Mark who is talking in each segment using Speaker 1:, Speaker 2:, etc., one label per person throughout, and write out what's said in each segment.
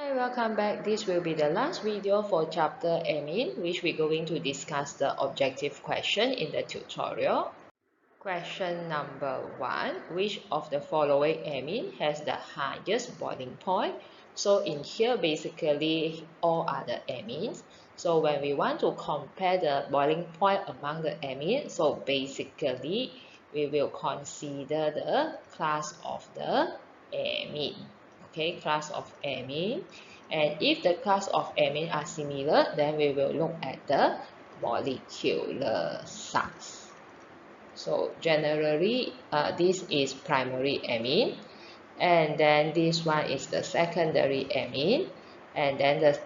Speaker 1: Hi, welcome back. This will be the last video for chapter amine, which we're going to discuss the objective question in the tutorial. Question number 1. Which of the following amine has the highest boiling point? So in here, basically, all are the amines. So when we want to compare the boiling point among the amines, so basically, we will consider the class of the amine. Okay, class of amine. And if the class of amine are similar, then we will look at the molecular size. So generally, this is primary amine, and then this one is the secondary amine, and then the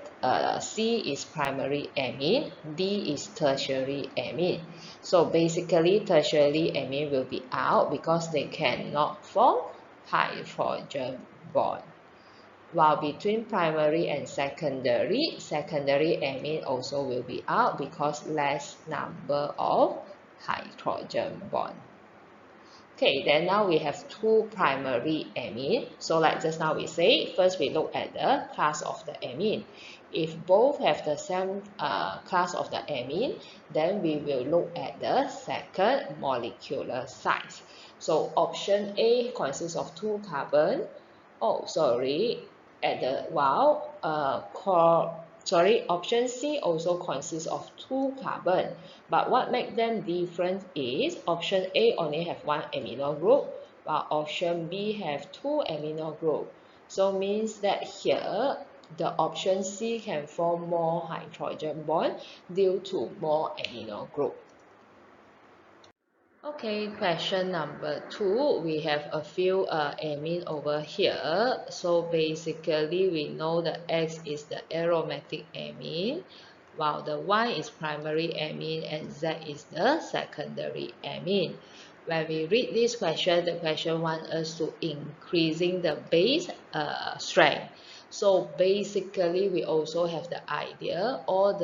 Speaker 1: C is primary amine, D is tertiary amine. So basically, tertiary amine will be out because they cannot form hydrogen bond. While between primary and secondary amine also will be out because less number of hydrogen bond. Okay, then now we have two primary amine. So like just now we say, first we look at the class of the amine. If both have the same class of the amine, then we will look at the second molecular size. So option A consists of 2 carbon. Option C also consists of 2 carbon. But what makes them different is option A only have 1 amino group, while option B have 2 amino group. So means that here the option C can form more hydrogen bond due to more amino group. Okay, question number 2. We have a few amine over here. So basically, we know the X is the aromatic amine, while the Y is primary amine and Z is the secondary amine. When we read this question, the question wants us to increasing the base strength. So basically, we also have the idea or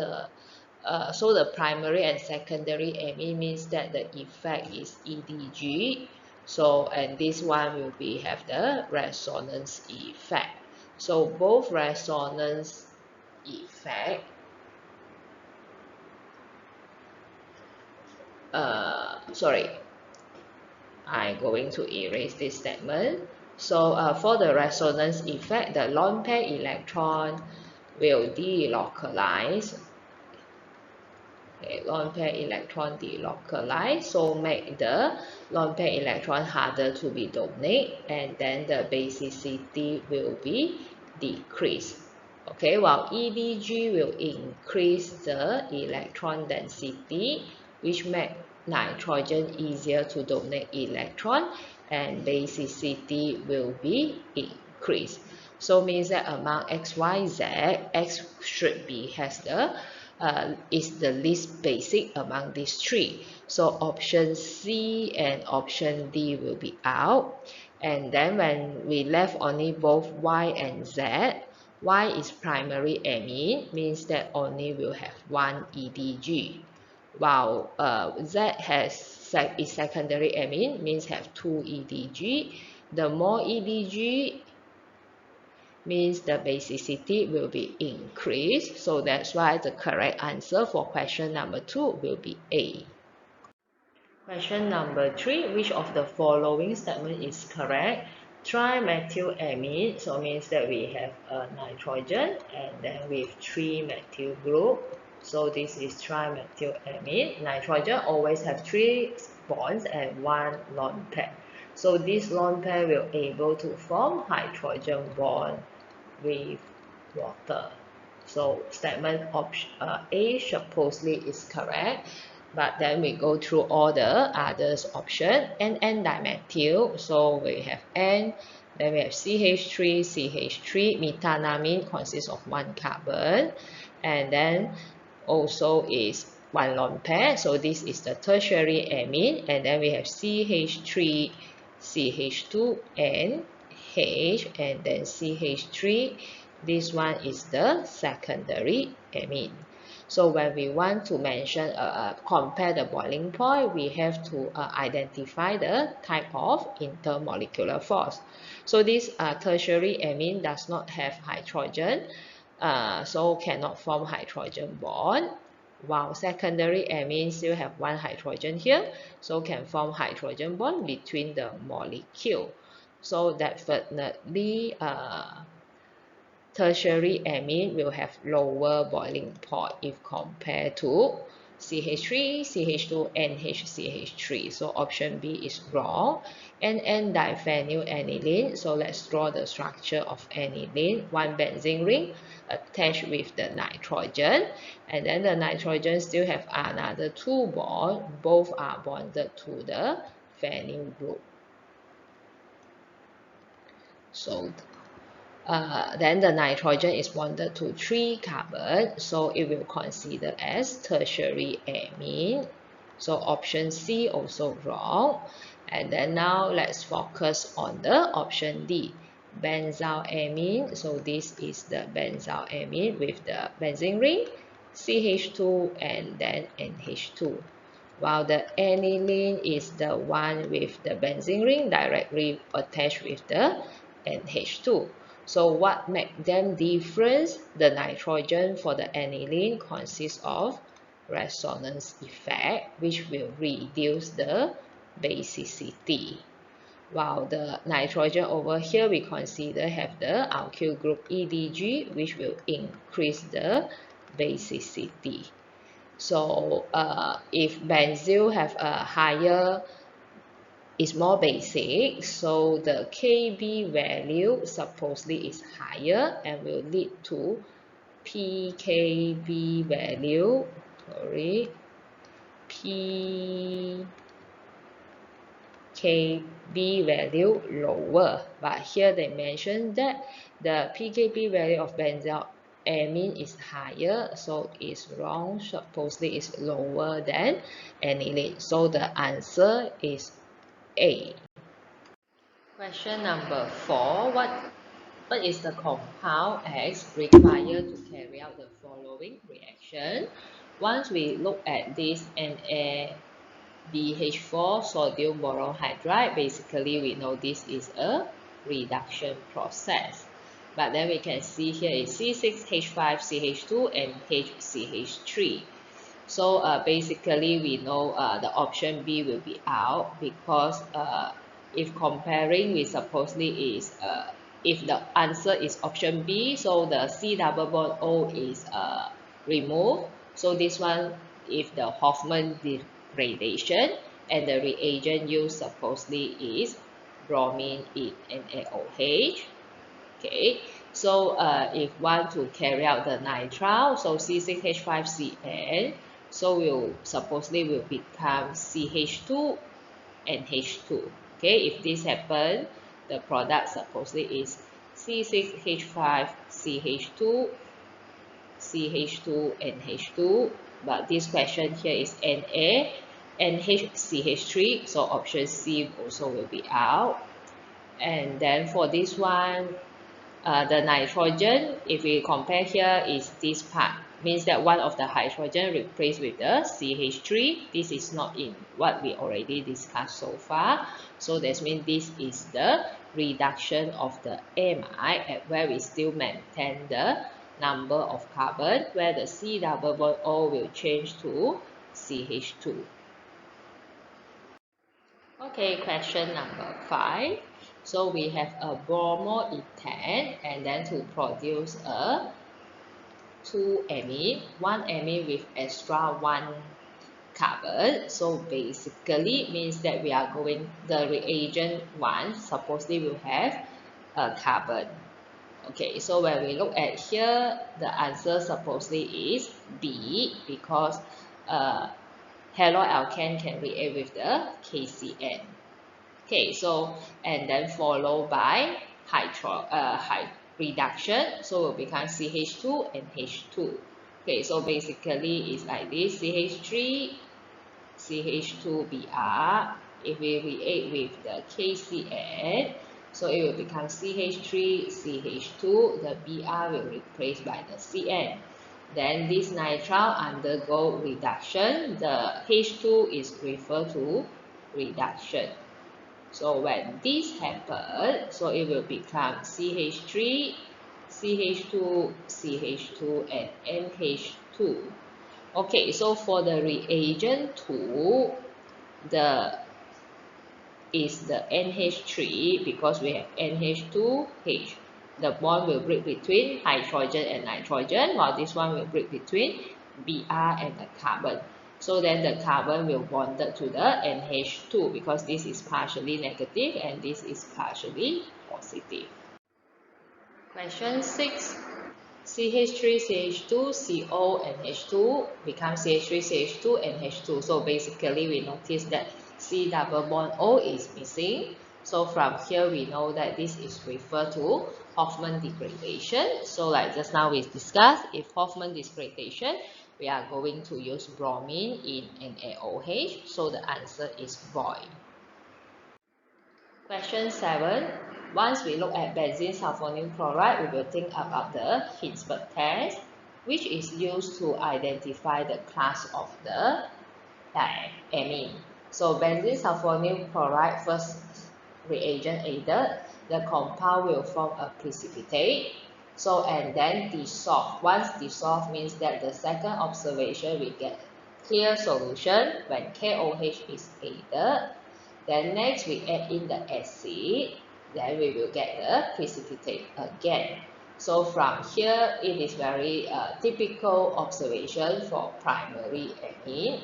Speaker 1: so the primary and secondary amine means that the effect is EDG. So, and this one will be have the resonance effect. So both resonance effect, I'm going to erase this statement. So for the resonance effect, the lone pair electron will delocalize. Okay, lone pair electron delocalize, so make the lone pair electron harder to be donate, and then the basicity will be decreased. Okay, while EDG will increase the electron density, which make nitrogen easier to donate electron, and basicity will be increased. So means that among X, Y, Z, X should be has the is the least basic among these three. So option C and option D will be out. And then when we left only both Y and Z, Y is primary amine, means that only will have one EDG. While Z is secondary amine, means have two EDG. The more EDG, means the basicity will be increased. So that's why the correct answer for question number 2 will be A. Question number 3. Which of the following statement is correct? Trimethylamine, so means that we have a nitrogen and then with 3 methyl group. So this is trimethylamine. Nitrogen always have 3 bonds and 1 lone pair. So this lone pair will able to form hydrogen bond with water. So statement option A supposedly is correct, but then we go through all the others option. N dimethyl, so we have N, then we have CH3, methanamine consists of 1 carbon, and then also is 1 lone pair, so this is the tertiary amine, and then we have CH3, CH2, and H, and then CH3. This one is the secondary amine. So when we want to mention, compare the boiling point, we have to identify the type of intermolecular force. So this tertiary amine does not have hydrogen, so cannot form hydrogen bond, while secondary amine still have one hydrogen here, so can form hydrogen bond between the molecule. So definitely tertiary amine will have lower boiling point if compared to CH3, CH2, NHCH3. So option B is wrong. And N-diphenyl aniline. So let's draw the structure of aniline. One benzene ring attached with the nitrogen. And then the nitrogen still have another two bonds. Both are bonded to the phenyl group. So then the nitrogen is bonded to 3 carbon, so it will consider as tertiary amine. So option C also wrong. And then now let's focus on the option D, benzylamine. So this is the benzylamine with the benzene ring, CH2 and then NH2. While the aniline is the one with the benzene ring directly attached with the NH2. So what makes them different? The nitrogen for the aniline consists of resonance effect, which will reduce the basicity. While the nitrogen over here we consider have the alkyl group EDG, which will increase the basicity. So if benzyl have a higher, is more basic, so the Kb value supposedly is higher and will lead to pKb value, pKb value lower. But here they mentioned that the pKb value of benzylamine is higher, so it's wrong. Supposedly it's lower than aniline. So the answer is A. Question number 4. What is the compound X required to carry out the following reaction? Once we look at this NaBH4 sodium boron hydride, basically we know this is a reduction process. But then we can see here is C6H5CH2 and HCH3. So basically we know the option B will be out because if comparing, we supposedly is if the answer is option B, so the C double bond O is removed. So this one, if the Hoffman degradation and the reagent used supposedly is bromine in NaOH. Okay, so if want to carry out the nitrile, so C6H5Cn, so will supposedly will become CH2 and H2. Okay, if this happen, the product supposedly is C6H5CH2, CH2 and H2. But this question here is Na and HCH3, so option C also will be out. And then for this one, the nitrogen, if we compare here, is this part. Means that one of the hydrogen replaced with the CH3. This is not in what we already discussed so far. So that means this is the reduction of the amide, at where we still maintain the number of carbon, where the C double bond O will change to CH2. Okay, question number 5. So we have a bromoethane, and then to produce a 2 amine, 1 amine with extra 1 carbon. So basically means that we are going, the reagent 1 supposedly will have a carbon. Okay, so when we look at here, the answer supposedly is B, because haloalkane can react with the KCN. Okay, so and then followed by reduction, so will become CH2 and H2. Okay, so basically it's like this: CH3, CH2Br. If we react with the KCN, so it will become CH3, CH2. The Br will replace by the Cn. Then this nitrile undergo reduction. The H2 is referred to reduction. So when this happens, so it will become CH3, CH2, CH2, and NH2. Okay, so for the reagent 2, the is the NH3 because we have NH2H. The bond will break between hydrogen and nitrogen, while this one will break between Br and the carbon. So then the carbon will bonded to the NH2 because this is partially negative and this is partially positive. Question 6. CH3CH2 CO and H2 become CH3CH2 and H2. So basically we notice that C double bond O is missing. So from here we know that this is referred to Hoffman degradation. So like just now we discussed, if Hoffman degradation, we are going to use bromine in NaOH. So the answer is void. Question 7. Once we look at benzene sulfonyl chloride, we will think about the Hinsberg test, which is used to identify the class of the amine. So benzene sulfonyl chloride, first reagent added, the compound will form a precipitate. So and then dissolve. Once dissolved means that the second observation we get clear solution when KOH is added. Then next we add in the acid, then we will get the precipitate again. So from here, it is very typical observation for primary amine.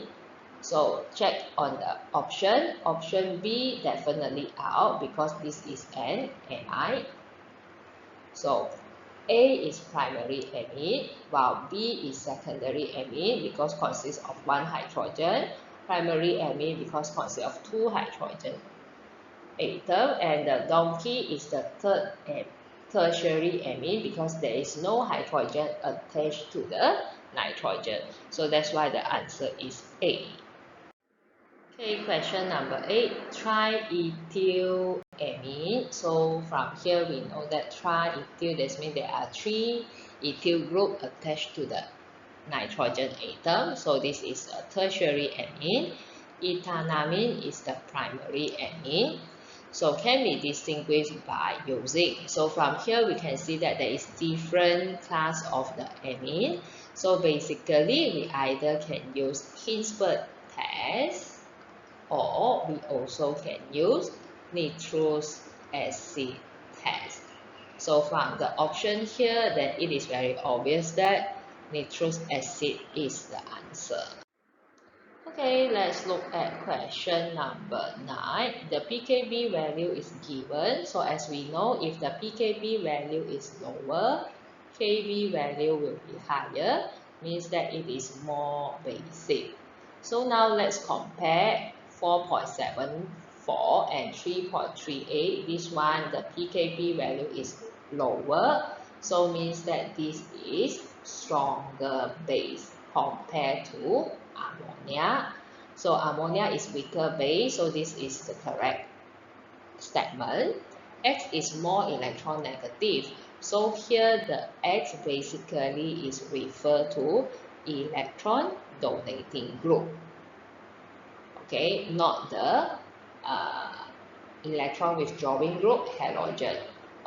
Speaker 1: So check on the option. Option B definitely out because this is an amide. So A is primary amine while B is secondary amine because consists of one hydrogen. Primary amine because consists of two hydrogen atom, and the donkey is the third and tertiary amine because there is no hydrogen attached to the nitrogen. So that's why the answer is A. Okay, question number 8, triethylamine. So from here we know that triethyl, that means there are 3 ethyl group attached to the nitrogen atom. So this is a tertiary amine. Etanamine is the primary amine. So can be distinguished by using. So from here we can see that there is different class of the amine. So basically we either can use Hinsberg test, or we also can use nitrous acid test. So from the option here, then it is very obvious that nitrous acid is the answer. Okay, let's look at question number 9. The pKb value is given. So as we know, if the pKb value is lower, Kb value will be higher, means that it is more basic. So now let's compare 4.74 and 3.38. This one, the pKb value is lower, so means that this is stronger base compared to ammonia. So ammonia is weaker base, so this is the correct statement. X is more electronegative. So here the X basically is referred to electron donating group. Okay, not the electron withdrawing group halogen.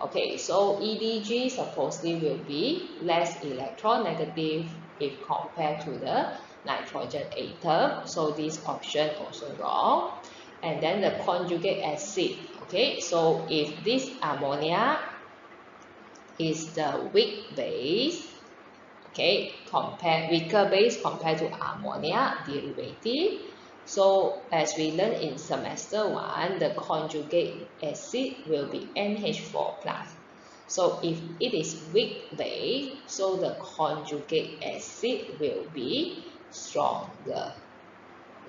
Speaker 1: Okay, so EDG supposedly will be less electronegative if compared to the nitrogen atom. So this option also wrong. And then the conjugate acid. Okay, so if this ammonia is the weak base, okay, weaker base compared to ammonia derivative. So as we learned in semester 1, the conjugate acid will be NH4+. So if it is weak base, so the conjugate acid will be stronger.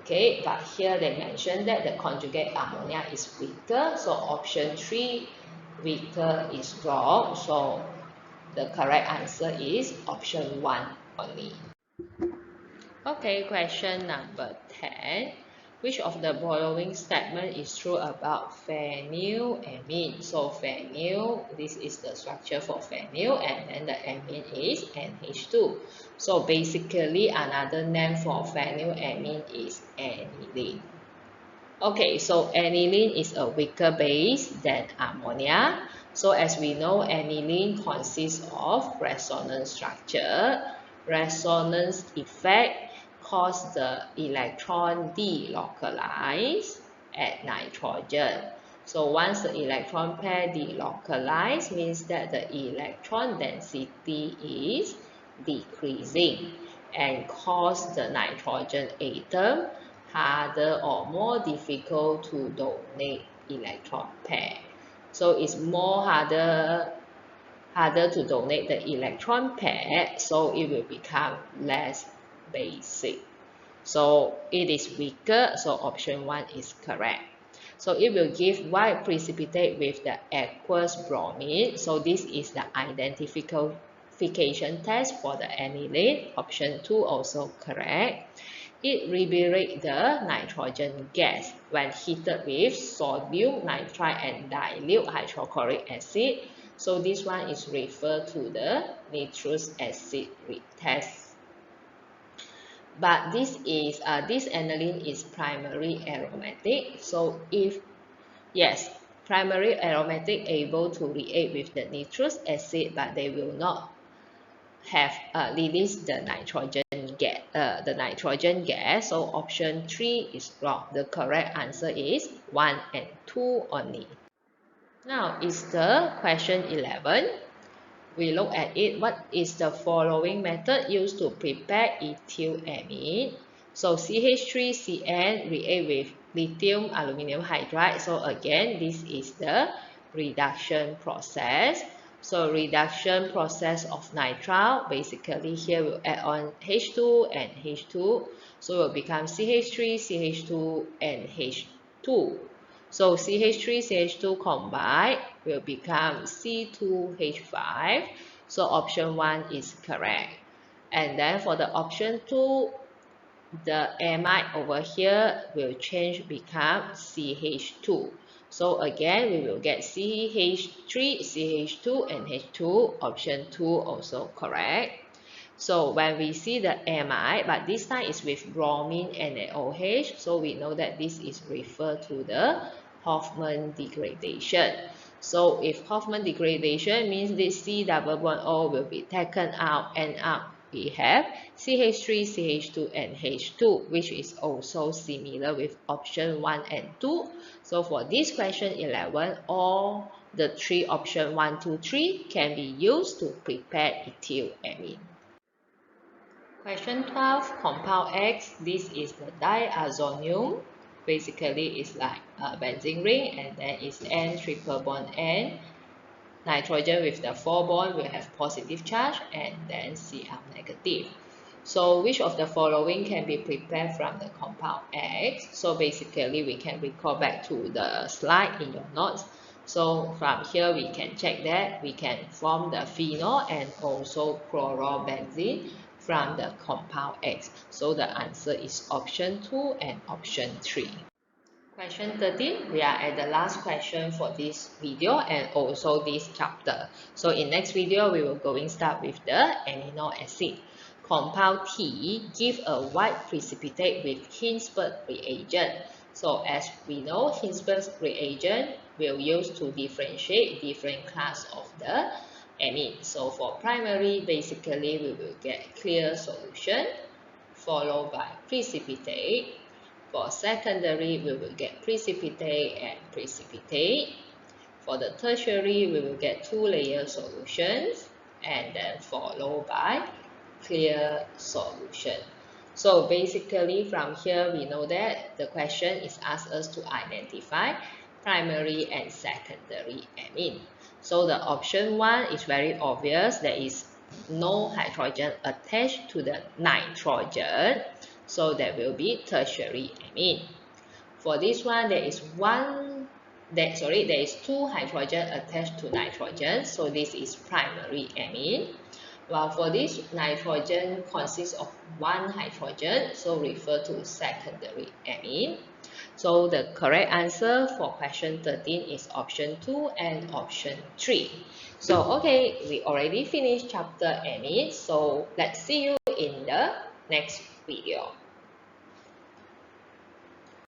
Speaker 1: Okay, but here they mentioned that the conjugate ammonia is weaker, so option 3, weaker is wrong. So the correct answer is option 1 only. Okay, question number 10. Which of the following statement is true about phenylamine? So phenyl, this is the structure for phenyl, and then the amine is NH2. So basically another name for phenylamine is aniline. Okay, so aniline is a weaker base than ammonia. So as we know, aniline consists of resonance structure. Resonance effect cause the electron delocalize at nitrogen. So once the electron pair delocalize means that the electron density is decreasing and cause the nitrogen atom harder or more difficult to donate electron pair. So it's more harder to donate the electron pair, so it will become less basic. So it is weaker, so option 1 is correct. So it will give white precipitate with the aqueous bromine. So this is the identification test for the aniline. Option 2 also correct. It liberates the nitrogen gas when heated with sodium nitrite and dilute hydrochloric acid. So this one is referred to the nitrous acid test. But this aniline is primary aromatic. So if yes, primary aromatic able to react with the nitrous acid, but they will not have released the nitrogen gas. So option 3 is wrong. The correct answer is 1 and 2 only. Now is the question 11. We look at it. What is the following method used to prepare ethylamine? So CH3CN react with lithium aluminum hydride. So again, this is the reduction process. So reduction process of nitrile, basically here we'll add on H2 and H2. So it will become CH3, CH2 and H2. So CH3, CH2 combined will become C2H5. So option 1 is correct. And then for the option 2, the amide over here will change become CH2. So again, we will get CH3, CH2 and H2. Option 2 also correct. So when we see the amide, but this time is with bromine and OH, so we know that this is referred to the Hoffman degradation. So if Hoffman degradation means this C double bond O will be taken out, and out we have CH3, CH2 and H2, which is also similar with option 1 and 2. So for this question 11, all the three option 1, 2, 3 can be used to prepare ethylamine. Question 12, compound X, this is the diazonium. Basically, it's like a benzene ring, and then it's N triple bond N. Nitrogen with the 4 bond will have positive charge, and then Cl negative. So which of the following can be prepared from the compound X? So basically, we can recall back to the slide in your notes. So from here, we can check that we can form the phenol and also chlorobenzene from the compound X. So the answer is option 2 and option 3. Question 13, we are at the last question for this video and also this chapter. So in next video, we will start with the amino acid. Compound T give a white precipitate with Hinsberg reagent. So as we know, Hinsberg reagent will use to differentiate different class of the amine. So for primary, basically we will get clear solution followed by precipitate. For secondary, we will get precipitate and precipitate. For the tertiary, we will get 2-layer solutions and then followed by clear solution. So basically from here, we know that the question is asked us to identify primary and secondary amine. So the option 1 is very obvious. There is no hydrogen attached to the nitrogen. So that will be tertiary amine. For this one, there is 2 hydrogen attached to nitrogen. So this is primary amine. While for this, nitrogen consists of 1 hydrogen, so refer to secondary amine. So the correct answer for question 13 is option 2 and option 3. So okay, we already finished chapter amines. So let's see you in the next video.